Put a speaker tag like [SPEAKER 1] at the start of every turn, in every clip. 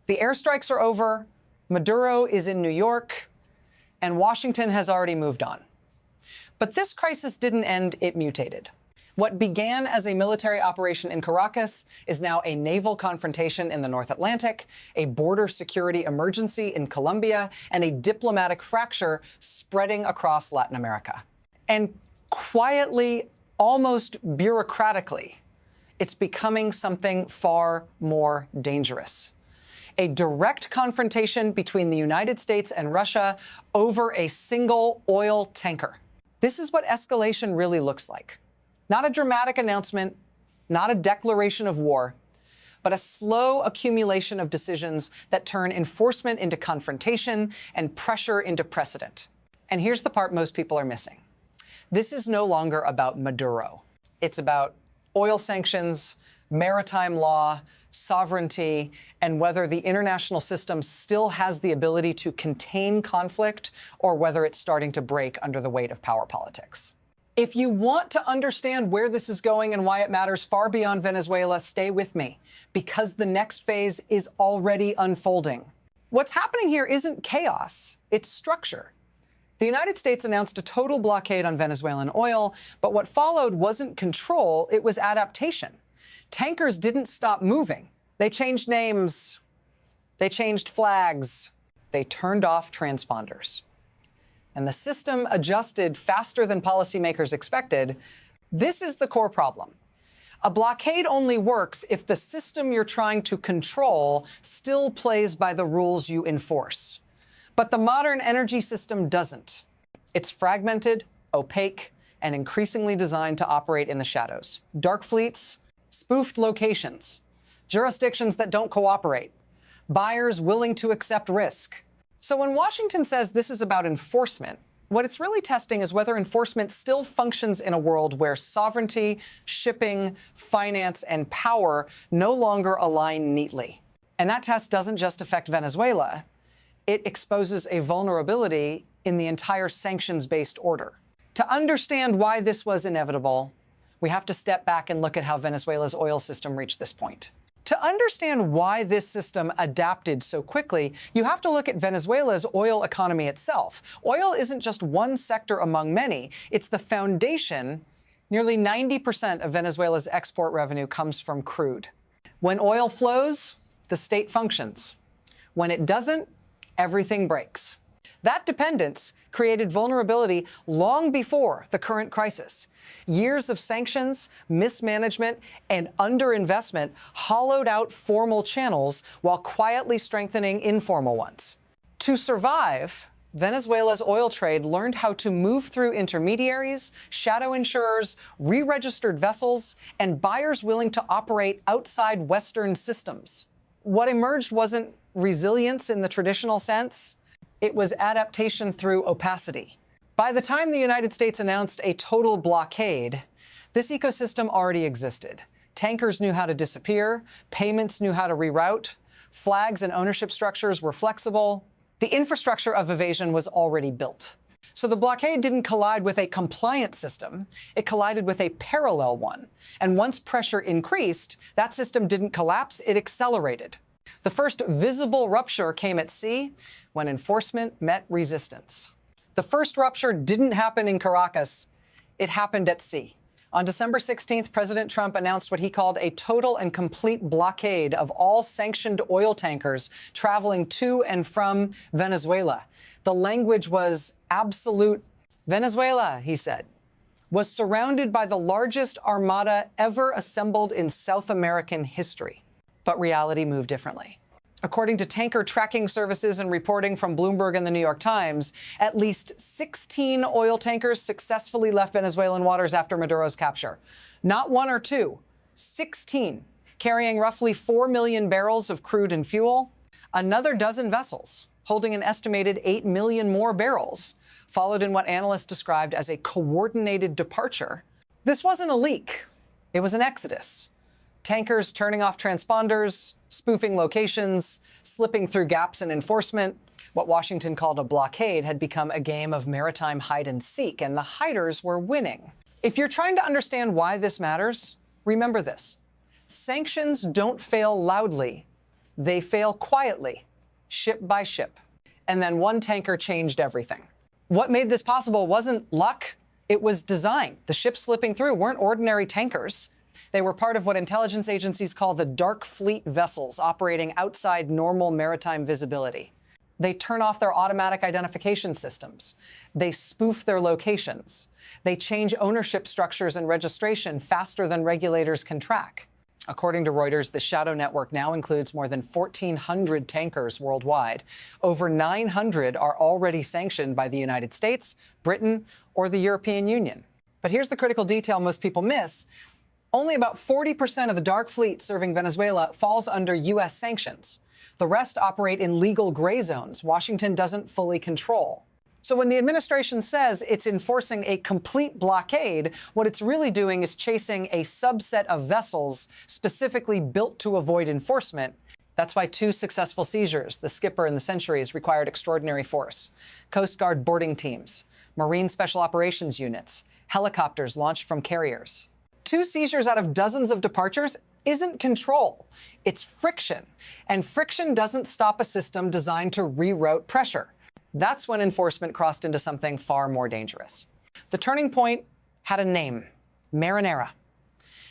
[SPEAKER 1] The airstrikes are over, Maduro is in New York, and Washington has already moved on. But this crisis didn't end, it mutated. What began as a military operation in Caracas is now a naval confrontation in the North Atlantic, a border security emergency in Colombia, and a diplomatic fracture spreading across Latin America. And quietly, almost bureaucratically, it's becoming something far more dangerous. A direct confrontation between the United States and Russia over a single oil tanker. This is what escalation really looks like. Not a dramatic announcement, not a declaration of war, but a slow accumulation of decisions that turn enforcement into confrontation and pressure into precedent. And here's the part most people are missing. This is no longer about Maduro. It's about oil sanctions, maritime law, sovereignty, and whether the international system still has the ability to contain conflict or whether it's starting to break under the weight of power politics. If you want to understand where this is going and why it matters far beyond Venezuela, stay with me, because the next phase is already unfolding. What's happening here isn't chaos, it's structure. The United States announced a total blockade on Venezuelan oil, but what followed wasn't control, it was adaptation. Tankers didn't stop moving. They changed names, they changed flags, they turned off transponders. And the system adjusted faster than policymakers expected. This is the core problem. A blockade only works if the system you're trying to control still plays by the rules you enforce. But the modern energy system doesn't. It's fragmented, opaque, and increasingly designed to operate in the shadows. Dark fleets, spoofed locations, jurisdictions that don't cooperate, buyers willing to accept risk. So when Washington says this is about enforcement, what it's really testing is whether enforcement still functions in a world where sovereignty, shipping, finance, and power no longer align neatly. And that test doesn't just affect Venezuela. It exposes a vulnerability in the entire sanctions-based order. To understand why this was inevitable, we have to step back and look at how Venezuela's oil system reached this point. To understand why this system adapted so quickly, you have to look at Venezuela's oil economy itself. Oil isn't just one sector among many. It's the foundation. Nearly 90% of Venezuela's export revenue comes from crude. When oil flows, the state functions. When it doesn't, everything breaks. That dependence created vulnerability long before the current crisis. Years of sanctions, mismanagement, and underinvestment hollowed out formal channels while quietly strengthening informal ones. To survive, Venezuela's oil trade learned how to move through intermediaries, shadow insurers, re-registered vessels, and buyers willing to operate outside Western systems. What emerged wasn't resilience in the traditional sense. It was adaptation through opacity. By the time the United States announced a total blockade, this ecosystem already existed. Tankers knew how to disappear, payments knew how to reroute, flags and ownership structures were flexible. The infrastructure of evasion was already built. So the blockade didn't collide with a compliant system, it collided with a parallel one. And once pressure increased, that system didn't collapse, it accelerated. The first visible rupture came at sea when enforcement met resistance. The first rupture didn't happen in Caracas, it happened at sea. On December 16th, President Trump announced what he called a total and complete blockade of all sanctioned oil tankers traveling to and from Venezuela. The language was absolute. Venezuela, he said, was surrounded by the largest armada ever assembled in South American history. But reality moved differently. According to tanker tracking services and reporting from Bloomberg and the New York Times, at least 16 oil tankers successfully left Venezuelan waters after Maduro's capture. Not one or two, 16, carrying roughly 4 million barrels of crude and fuel. Another dozen vessels, holding an estimated 8 million more barrels, followed in what analysts described as a coordinated departure. This wasn't a leak, it was an exodus. Tankers turning off transponders, spoofing locations, slipping through gaps in enforcement. What Washington called a blockade had become a game of maritime hide and seek, and the hiders were winning. If you're trying to understand why this matters, remember this. Sanctions don't fail loudly. They fail quietly, ship by ship. And then one tanker changed everything. What made this possible wasn't luck, it was design. The ships slipping through weren't ordinary tankers. They were part of what intelligence agencies call the dark fleet vessels operating outside normal maritime visibility. They turn off their automatic identification systems. They spoof their locations. They change ownership structures and registration faster than regulators can track. According to Reuters, the shadow network now includes more than 1,400 tankers worldwide. Over 900 are already sanctioned by the United States, Britain, or the European Union. But here's the critical detail most people miss. Only about 40% of the dark fleet serving Venezuela falls under U.S. sanctions. The rest operate in legal gray zones Washington doesn't fully control. So when the administration says it's enforcing a complete blockade, what it's really doing is chasing a subset of vessels specifically built to avoid enforcement. That's why 2 successful seizures, the Skipper and the Centuries, required extraordinary force. Coast Guard boarding teams, Marine Special Operations units, helicopters launched from carriers. 2 seizures out of dozens of departures isn't control, it's friction. And friction doesn't stop a system designed to reroute pressure. That's when enforcement crossed into something far more dangerous. The turning point had a name, Marinera.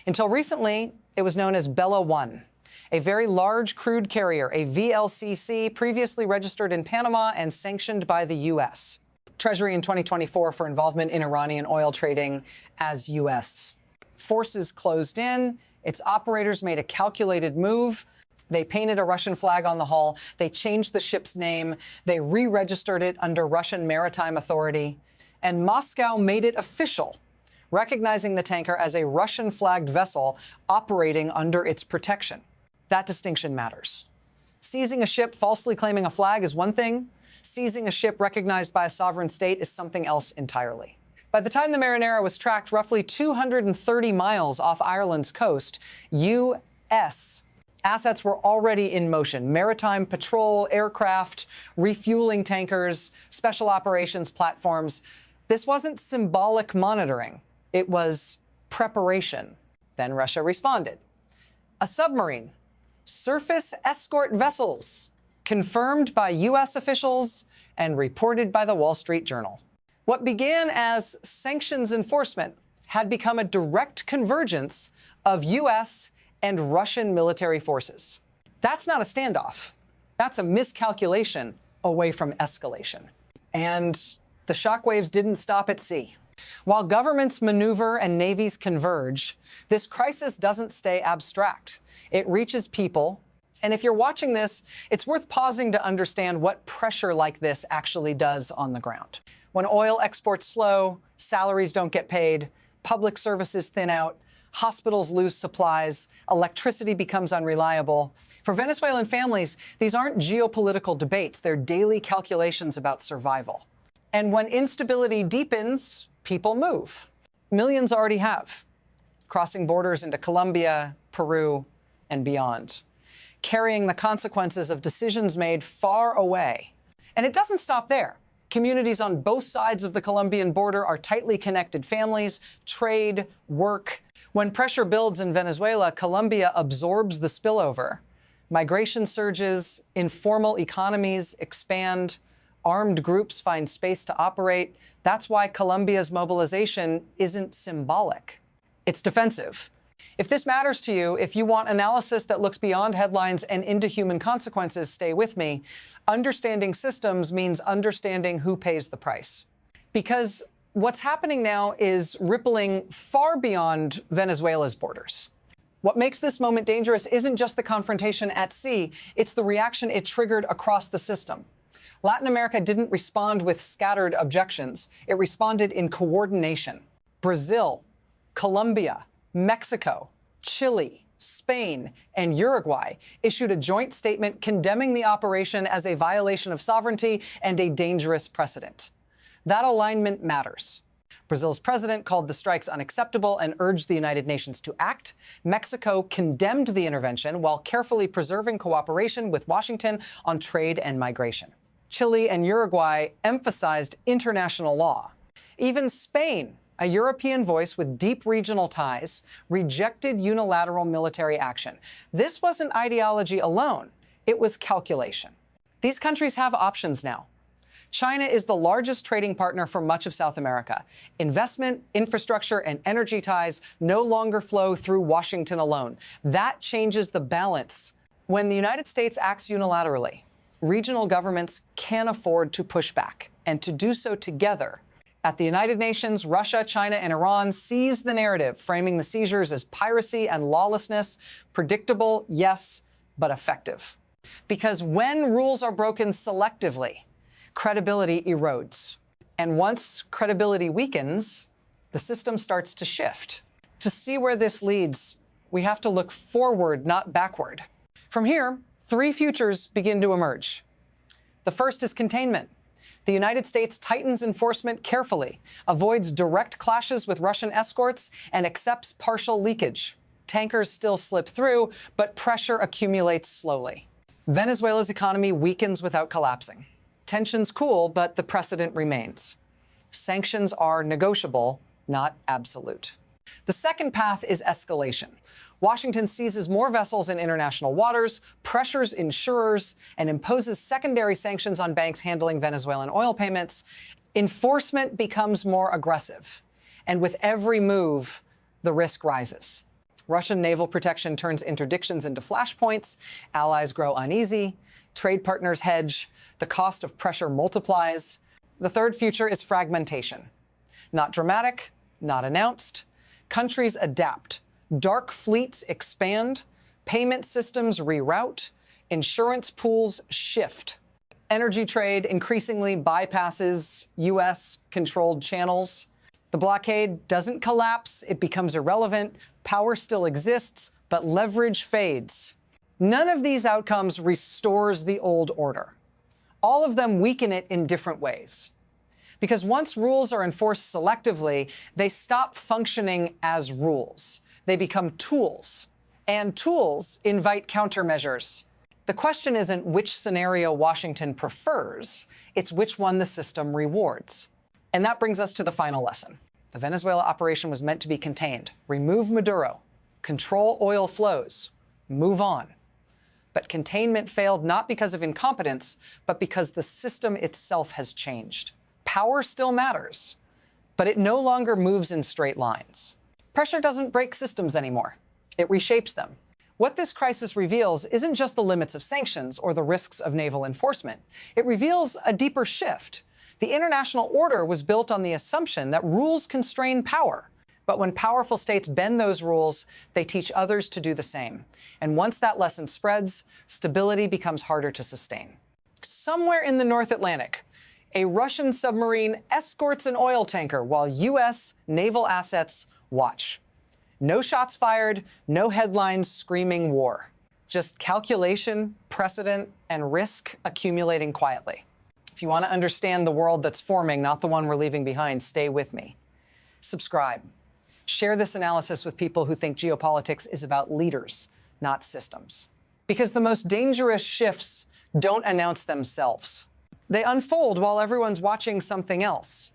[SPEAKER 1] Until recently, it was known as Bella 1, a very large crude carrier, a VLCC previously registered in Panama and sanctioned by the U.S. Treasury in 2024 for involvement in Iranian oil trading as U.S. Forces closed in. Its operators made a calculated move. They painted a Russian flag on the hull. They changed the ship's name. They re-registered it under Russian Maritime Authority. And Moscow made it official, recognizing the tanker as a Russian-flagged vessel operating under its protection. That distinction matters. Seizing a ship falsely claiming a flag is one thing. Seizing a ship recognized by a sovereign state is something else entirely. By the time the Marinera was tracked roughly 230 miles off Ireland's coast, U.S. assets were already in motion. Maritime patrol, aircraft, refueling tankers, special operations platforms. This wasn't symbolic monitoring. It was preparation. Then Russia responded. A submarine, surface escort vessels, confirmed by U.S. officials and reported by the Wall Street Journal. What began as sanctions enforcement had become a direct convergence of U.S. and Russian military forces. That's not a standoff. That's a miscalculation away from escalation. And the shockwaves didn't stop at sea. While governments maneuver and navies converge, this crisis doesn't stay abstract. It reaches people. And if you're watching this, it's worth pausing to understand what pressure like this actually does on the ground. When oil exports slow, salaries don't get paid, public services thin out, hospitals lose supplies, electricity becomes unreliable. For Venezuelan families, these aren't geopolitical debates, they're daily calculations about survival. And when instability deepens, people move. Millions already have, crossing borders into Colombia, Peru, and beyond, carrying the consequences of decisions made far away. And it doesn't stop there. Communities on both sides of the Colombian border are tightly connected families, trade, work. When pressure builds in Venezuela, Colombia absorbs the spillover. Migration surges, informal economies expand, armed groups find space to operate. That's why Colombia's mobilization isn't symbolic. It's defensive. If this matters to you, if you want analysis that looks beyond headlines and into human consequences, stay with me. Understanding systems means understanding who pays the price. Because what's happening now is rippling far beyond Venezuela's borders. What makes this moment dangerous isn't just the confrontation at sea, it's the reaction it triggered across the system. Latin America didn't respond with scattered objections. It responded in coordination. Brazil, Colombia, Mexico, Chile, Spain, and Uruguay issued a joint statement condemning the operation as a violation of sovereignty and a dangerous precedent. That alignment matters. Brazil's president called the strikes unacceptable and urged the United Nations to act. Mexico condemned the intervention while carefully preserving cooperation with Washington on trade and migration. Chile and Uruguay emphasized international law. Even Spain, a European voice with deep regional ties, rejected unilateral military action. This wasn't ideology alone. It was calculation. These countries have options now. China is the largest trading partner for much of South America. Investment, infrastructure, and energy ties no longer flow through Washington alone. That changes the balance. When the United States acts unilaterally, regional governments can afford to push back, and to do so together. At the United Nations, Russia, China, and Iran seized the narrative, framing the seizures as piracy and lawlessness. Predictable, yes, but effective. Because when rules are broken selectively, credibility erodes. And once credibility weakens, the system starts to shift. To see where this leads, we have to look forward, not backward. From here, three futures begin to emerge. The first is containment. The United States tightens enforcement carefully, avoids direct clashes with Russian escorts, and accepts partial leakage. Tankers still slip through, but pressure accumulates slowly. Venezuela's economy weakens without collapsing. Tensions cool, but the precedent remains. Sanctions are negotiable, not absolute. The second path is escalation. Washington seizes more vessels in international waters, pressures insurers, and imposes secondary sanctions on banks handling Venezuelan oil payments. Enforcement becomes more aggressive, and with every move, the risk rises. Russian naval protection turns interdictions into flashpoints, allies grow uneasy, trade partners hedge, the cost of pressure multiplies. The third future is fragmentation. Not dramatic, not announced. Countries adapt. Dark fleets expand. Payment systems reroute. Insurance pools shift. Energy trade increasingly bypasses U.S.-controlled channels. The blockade doesn't collapse. It becomes irrelevant. Power still exists, but leverage fades. None of these outcomes restores the old order. All of them weaken it in different ways. Because once rules are enforced selectively, they stop functioning as rules. They become tools. And tools invite countermeasures. The question isn't which scenario Washington prefers, it's which one the system rewards. And that brings us to the final lesson. The Venezuela operation was meant to be contained. Remove Maduro, control oil flows, move on. But containment failed not because of incompetence, but because the system itself has changed. Power still matters, but it no longer moves in straight lines. Pressure doesn't break systems anymore. It reshapes them. What this crisis reveals isn't just the limits of sanctions or the risks of naval enforcement. It reveals a deeper shift. The international order was built on the assumption that rules constrain power. But when powerful states bend those rules, they teach others to do the same. And once that lesson spreads, stability becomes harder to sustain. Somewhere in the North Atlantic, a Russian submarine escorts an oil tanker while U.S. naval assets watch. No shots fired, no headlines screaming war. Just calculation, precedent, and risk accumulating quietly. If you want to understand the world that's forming, not the one we're leaving behind, stay with me. Subscribe. Share this analysis with people who think geopolitics is about leaders, not systems. Because the most dangerous shifts don't announce themselves. They unfold while everyone's watching something else.